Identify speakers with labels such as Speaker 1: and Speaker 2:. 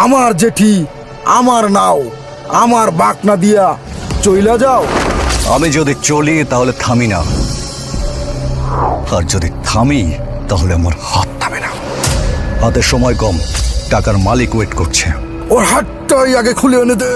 Speaker 1: আমার জেঠি, আমার নাও, আমার বাকনা দিয়া চইলা যাও।
Speaker 2: আমি যদি চলি তাহলে থামি না, আর যদি থামি তাহলে আমার হাত থামে না। হাতে সময় কম, টাকার মালিক ওয়েট করছে।
Speaker 1: ওর হাতটাই আগে খুলে এনে দে।